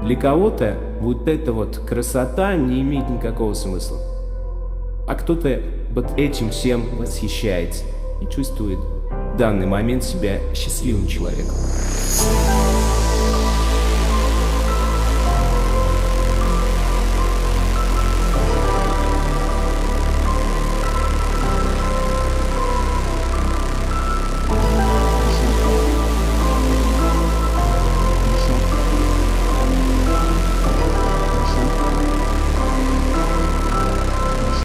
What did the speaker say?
Для кого-то вот эта вот красота не имеет никакого смысла. А кто-то вот этим всем восхищается и чувствует в данный момент себя счастливым человеком.